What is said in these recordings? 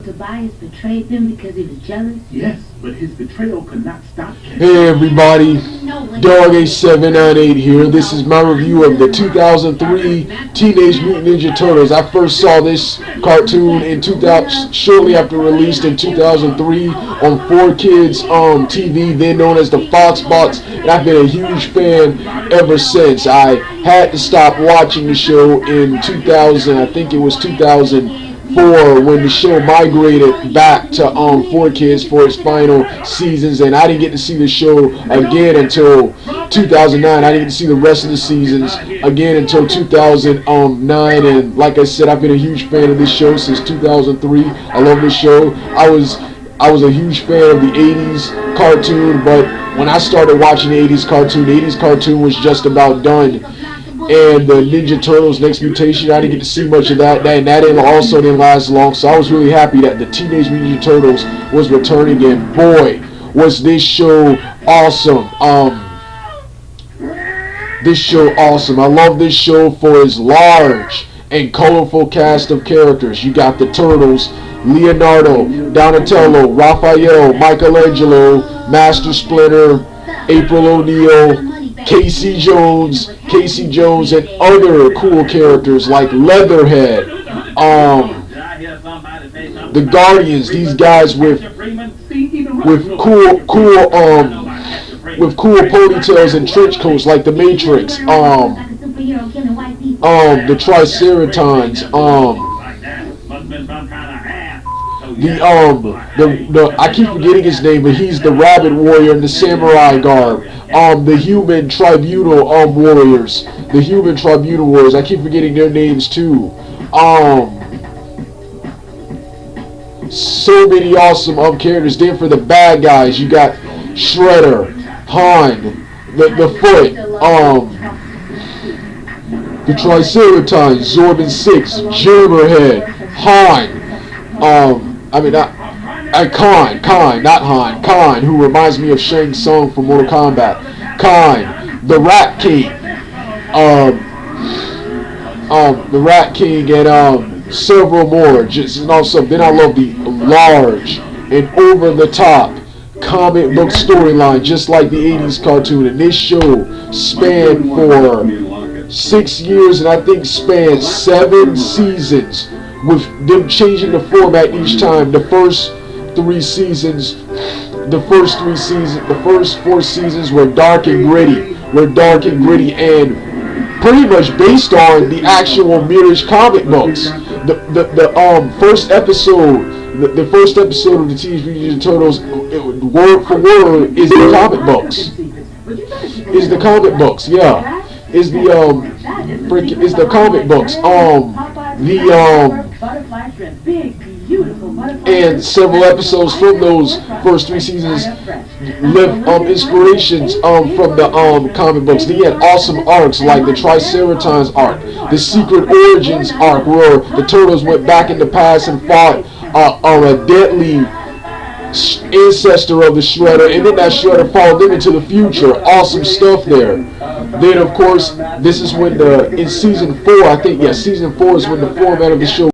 Tobias betrayed them because he was jealous? Yes, but his betrayal could not stop him. Hey everybody, Dog A798 here. This is my review of the 2003 Teenage Mutant Ninja Turtles. I first saw this cartoon in 2000, shortly after released in 2003 on 4Kids TV, then known as the Fox Box, and I've been a huge fan ever since. I had to stop watching the show in 2000, I think it was 2004, when the show migrated back to 4Kids for its final seasons, and I didn't get to see the show again until 2009. I didn't get to see the rest of the seasons again until 2009, and like I said, I've been a huge fan of this show since 2003. I love this show. I was a huge fan of the 80s cartoon, but when I started watching the 80s cartoon was just about done. And the Ninja Turtles Next Mutation, I didn't get to see much of that, and that also didn't last long, so I was really happy that the Teenage Mutant Ninja Turtles was returning, and boy, was this show awesome. This show awesome. I love this show for its large and colorful cast of characters. You got the Turtles, Leonardo, Donatello, Raphael, Michelangelo, Master Splinter, April O'Neil, Casey Jones, and other cool characters like Leatherhead, the Guardians. These guys with cool ponytails and trench coats like the Matrix. The Triceratons. I keep forgetting his name, but he's the Rabbit Warrior in the Samurai garb. The Human Tribunal Warriors. The Human Tribunal Warriors. I keep forgetting their names too. So many awesome characters. Then for the bad guys, you got Shredder, Han, the Foot, the Triceratons, Zorbin 6, Jammerhead, Han. Khan, who reminds me of Shang Tsung from Mortal Kombat. Khan, the Rat King, and several more. Then I love the large and over-the-top comic book storyline, just like the 80s cartoon. And this show spanned for 6 years, and I think spanned 7 seasons, with them changing the format each time. The first 4 seasons were dark and gritty, and pretty much based on the actual Mirage comic books. The first episode of the Teenage Mutant Ninja Turtles, word for word, is the comic books. Is the comic books? Yeah, is the comic books. And several episodes from those first 3 seasons live inspirations from the comic books. They had awesome arcs like the Triceratons arc, the Secret Origins arc, where the Turtles went back in the past and fought a deadly ancestor of the Shredder, and then that Shredder followed them into the future. Awesome stuff there. Then of course, this is when in season 4, season 4 is when the format of the show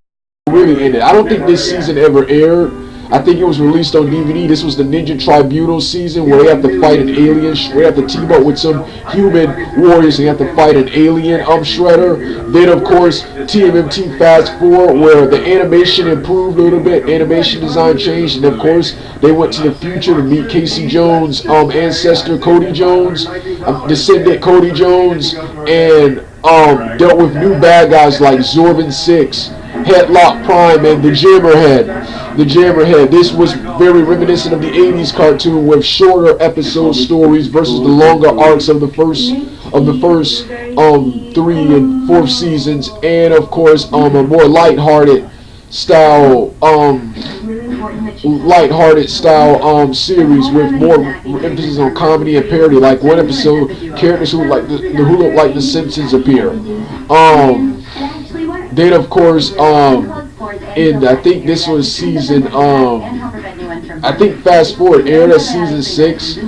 really ended. I don't think this season ever aired. I think it was released on DVD. This was the Ninja Tribunal season, where they have to fight an alien. They have to team up with some human warriors, and they have to fight an alien Shredder. Then of course, TMNT Fast Forward, where the animation improved a little bit, animation design changed, and of course they went to the future to meet Casey Jones' ancestor Cody Jones, descendant Cody Jones, and dealt with new bad guys like Zorbin 6, Headlock Prime, and the Jammerhead. This was very reminiscent of the 80s cartoon, with shorter episode stories versus the longer arcs of the first 3 and 4 seasons, and of course a more lighthearted style series with more emphasis on comedy and parody. Like one episode, characters who look like the Simpsons appear. Then of course, and I think this was season, I think Fast Forward aired at season 6,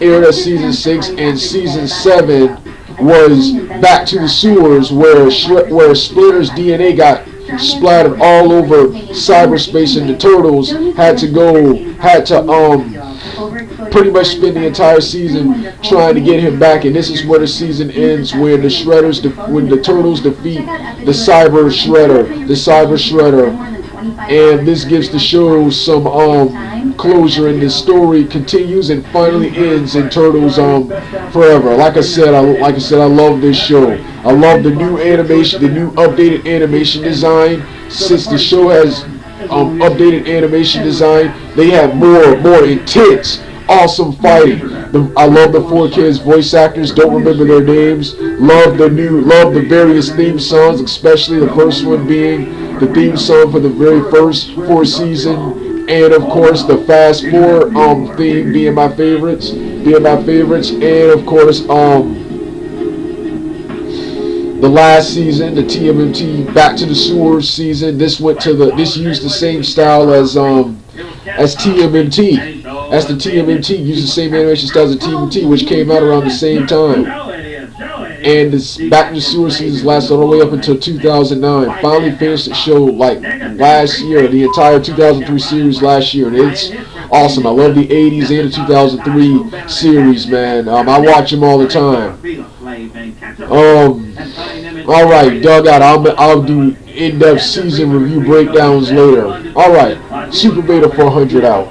and season 7 was Back to the Sewers, where Splinter's DNA got splattered all over cyberspace, and the Turtles had to pretty much spend the entire season trying to get him back. And this is where the season ends, where when the Turtles defeat the Cyber Shredder, and this gives the show some closure, and the story continues and finally ends in Turtles Forever. Like I said, I love this show. I love the new animation, the new updated animation design. Since the show has updated animation design, they have more intense, awesome fighting. I love the 4 kids voice actors. Don't remember their names. Love the various theme songs, especially the first one being the theme song for the very first 4 season. And of course the Fast 4 theme being my favorites. And of course the last season, the TMNT Back to the Sewers season. This used the same style as TMNT. As the TMNT used the same animation style as the TMNT, which came out around the same time. And this Back to the Sewer seasons lasted all the way up until 2009. Finally finished the show like last year, the entire 2003 series last year, and it's awesome. I love the 80s and the 2003 series, man. I watch them all the time. All right, Dugout. I'll do in-depth season review breakdowns later. All right, Super Beta 400 out.